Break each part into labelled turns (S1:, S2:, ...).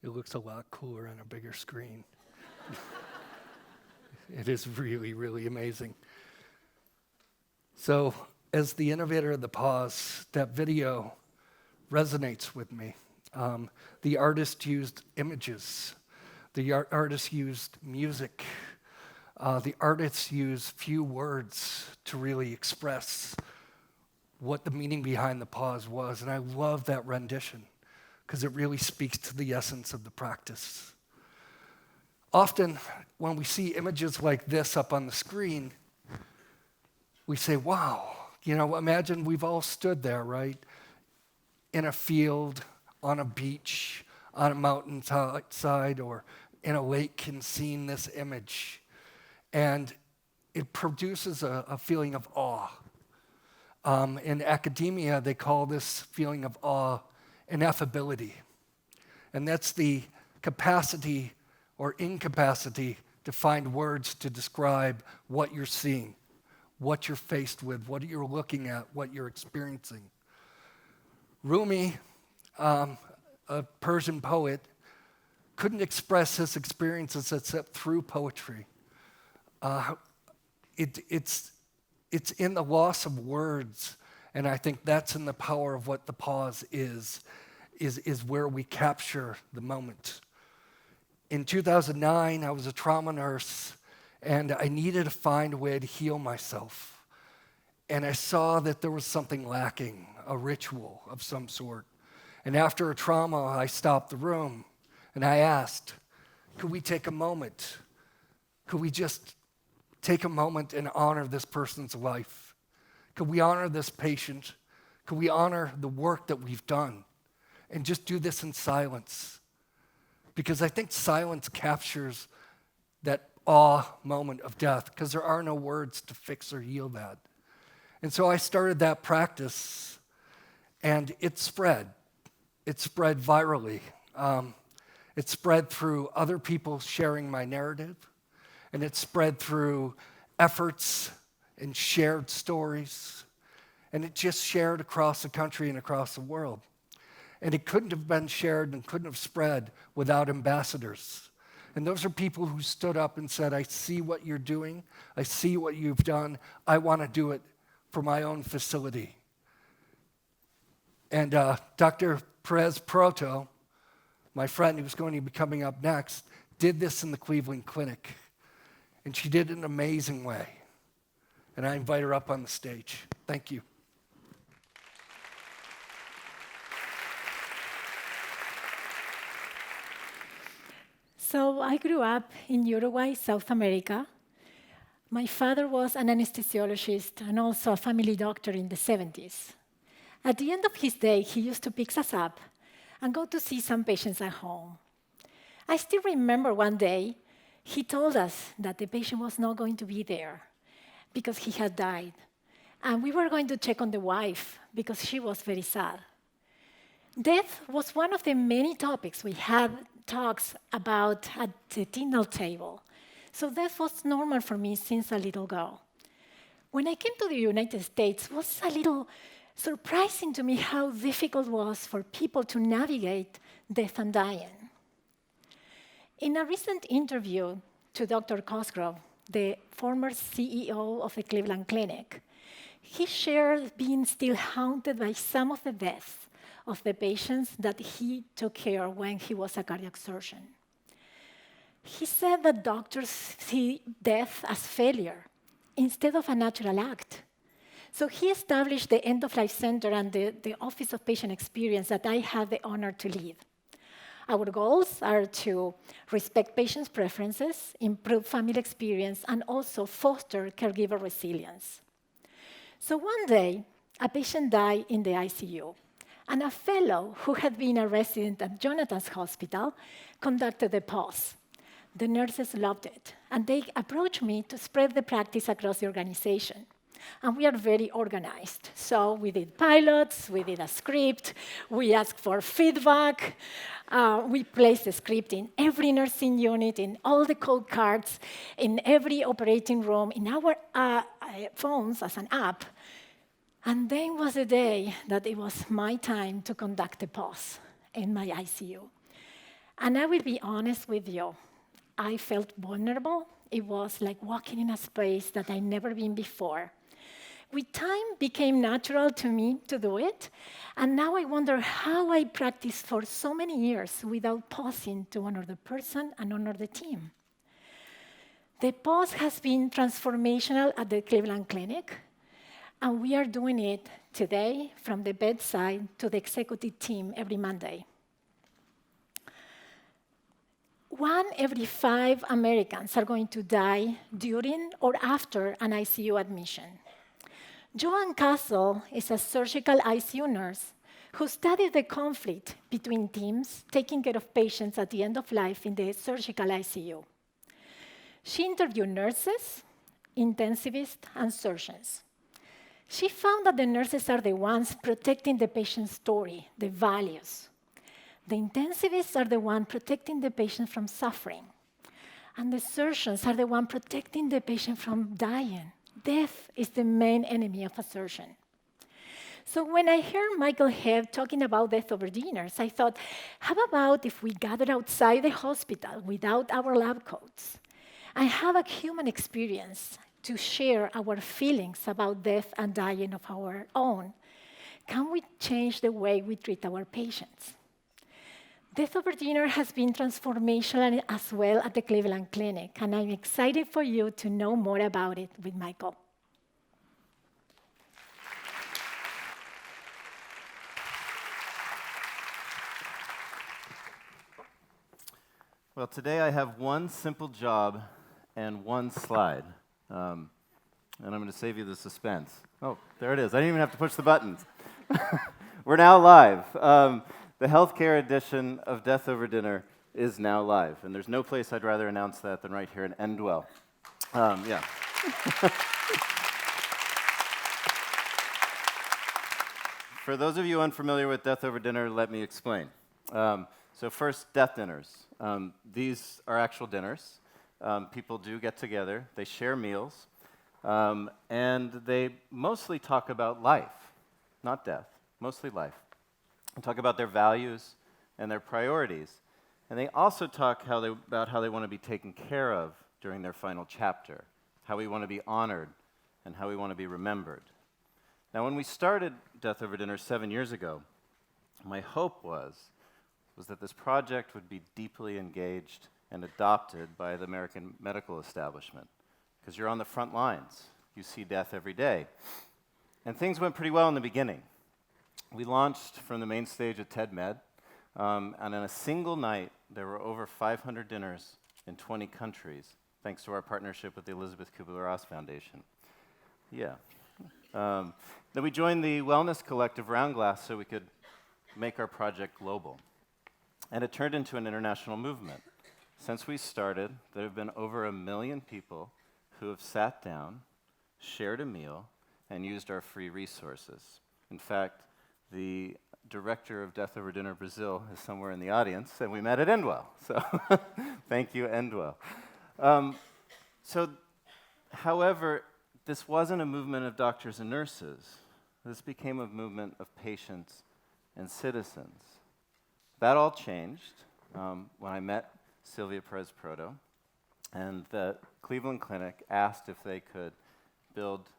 S1: It looks a lot cooler on a bigger screen. It is really, really amazing. So, as the innovator of the pause, that video resonates with me. The artist used images. The artist used music. The artists used few words to really express what the meaning behind the pause was. And I love that rendition because it really speaks to the essence of the practice. Often, when we see images like this up on the screen, we say, wow, imagine we've all stood there, right? In a field, on a beach, on a mountainside, or in a lake and seen this image. And it produces a feeling of awe. In academia, they call this feeling of awe ineffability. And that's the capacity or incapacity to find words to describe what you're seeing, what you're faced with, what you're looking at, what you're experiencing. Rumi, a Persian poet, couldn't express his experiences except through poetry. It's in the loss of words, and I think that's in the power of what the pause is where we capture the moment. In 2009, I was a trauma nurse, and I needed to find a way to heal myself. And I saw that there was something lacking, a ritual of some sort. And after a trauma, I stopped the room, and I asked, could we take a moment? Could we just take a moment and honor this person's life? Could we honor this patient? Could we honor the work that we've done? And just do this in silence? Because I think silence captures that awe moment of death, because there are no words to fix or heal that. And so I started that practice, and it spread. It spread virally. It spread through other people sharing my narrative, and it spread through efforts and shared stories, and it just shared across the country and across the world. And it couldn't have been shared and couldn't have spread without ambassadors. And those are people who stood up and said, I see what you're doing, I see what you've done, I want to do it for my own facility. And Dr. Perez-Protto, my friend who's going to be coming up next, did this in the Cleveland Clinic. And she did it in an amazing way. And I invite her up on the stage. Thank you.
S2: So I grew up in Uruguay, South America. My father was an anesthesiologist and also a family doctor in the 70s. At the end of his day, he used to pick us up and go to see some patients at home. I still remember one day, he told us that the patient was not going to be there because he had died. And we were going to check on the wife because she was very sad. Death was one of the many topics we had talks about at the dinner table. So death was normal for me since a little ago. When I came to the United States, it was a little surprising to me how difficult it was for people to navigate death and dying. In a recent interview to Dr. Cosgrove, the former CEO of the Cleveland Clinic, he shared being still haunted by some of the deaths of the patients that he took care of when he was a cardiac surgeon. He said that doctors see death as failure instead of a natural act. So he established the End of Life Center and the Office of Patient Experience that I had the honor to lead. Our goals are to respect patients' preferences, improve family experience, and also foster caregiver resilience. So one day, a patient died in the ICU, and a fellow who had been a resident at Jonathan's hospital conducted the pause. The nurses loved it, and they approached me to spread the practice across the organization. And we are very organized. So we did pilots, we did a script, we asked for feedback, we placed the script in every nursing unit, in all the code cards, in every operating room, in our phones as an app. And then was the day that it was my time to conduct the pause in my ICU. And I will be honest with you, I felt vulnerable. It was like walking in a space that I'd never been before. With time, became natural to me to do it, and now I wonder how I practiced for so many years without pausing to honor the person and honor the team. The pause has been transformational at the Cleveland Clinic, and we are doing it today from the bedside to the executive team every Monday. 1 every 5 Americans are going to die during or after an ICU admission. Joanne Castle is a surgical ICU nurse who studied the conflict between teams taking care of patients at the end of life in the surgical ICU. She interviewed nurses, intensivists, and surgeons. She found that the nurses are the ones protecting the patient's story, the values. The intensivists are the ones protecting the patient from suffering. And the surgeons are the ones protecting the patient from dying. Death is the main enemy of a surgeon. So when I heard Michael Hebb talking about death over dinners, I thought, how about if we gathered outside the hospital without our lab coats and have a human experience to share our feelings about death and dying of our own? Can we change the way we treat our patients? Death over dinner has been transformational as well at the Cleveland Clinic, and I'm excited for you to know more about it with Michael.
S3: Well, today I have one simple job and one slide. And I'm going to save you the suspense. Oh, there it is. I didn't even have to push the buttons. We're now live. The healthcare edition of Death Over Dinner is now live, and there's no place I'd rather announce that than right here in Endwell. Yeah. For those of you unfamiliar with Death Over Dinner, let me explain. So first, death dinners. These are actual dinners. People do get together, they share meals, and they mostly talk about life, not death, mostly life. They talk about their values and their priorities. And they also talk about how they want to be taken care of during their final chapter, how we want to be honored, and how we want to be remembered. Now, when we started Death Over Dinner 7 years ago, my hope was that this project would be deeply engaged and adopted by the American medical establishment, because you're on the front lines. You see death every day. And things went pretty well in the beginning. We launched from the main stage at TED Med, and in a single night, there were over 500 dinners in 20 countries, thanks to our partnership with the Elizabeth Kubler-Ross Foundation. Yeah. Then we joined the wellness collective Roundglass so we could make our project global. And it turned into an international movement. Since we started, there have been over 1 million people who have sat down, shared a meal, and used our free resources. In fact, the director of Death Over Dinner Brazil is somewhere in the audience, and we met at Endwell. So thank you, Endwell. However, this wasn't a movement of doctors and nurses. This became a movement of patients and citizens. That all changed when I met Silvia Perez-Protto, and the Cleveland Clinic asked if they could build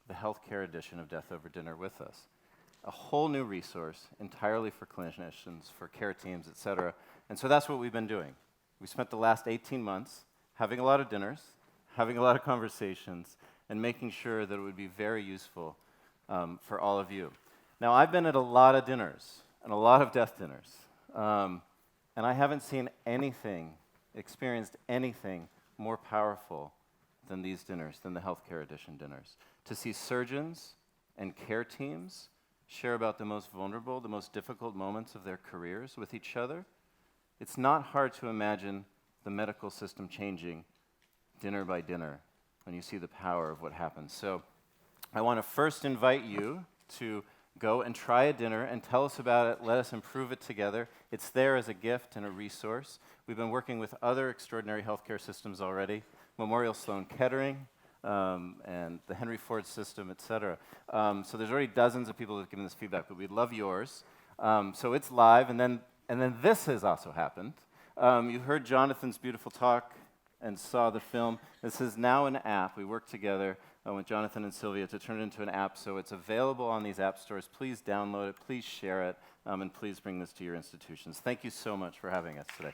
S3: the healthcare edition of Death Over Dinner with us. A whole new resource entirely for clinicians, for care teams, et cetera. And so that's what we've been doing. We spent the last 18 months having a lot of dinners, having a lot of conversations, and making sure that it would be very useful for all of you. Now, I've been at a lot of dinners, and a lot of death dinners, and I haven't seen anything, experienced anything more powerful than these dinners, than the healthcare edition dinners. To see surgeons and care teams share about the most vulnerable, the most difficult moments of their careers with each other, it's not hard to imagine the medical system changing dinner by dinner when you see the power of what happens. So I want to first invite you to go and try a dinner and tell us about it. Let us improve it together. It's there as a gift and a resource. We've been working with other extraordinary healthcare systems already, Memorial Sloan Kettering, and the Henry Ford system, et cetera. So there's already dozens of people who have given this feedback, but we'd love yours. So it's live, and then this has also happened. You heard Jonathan's beautiful talk and saw the film. This is now an app. We worked together with Jonathan and Silvia to turn it into an app, so it's available on these app stores. Please download it, please share it, and please bring this to your institutions. Thank you so much for having us today.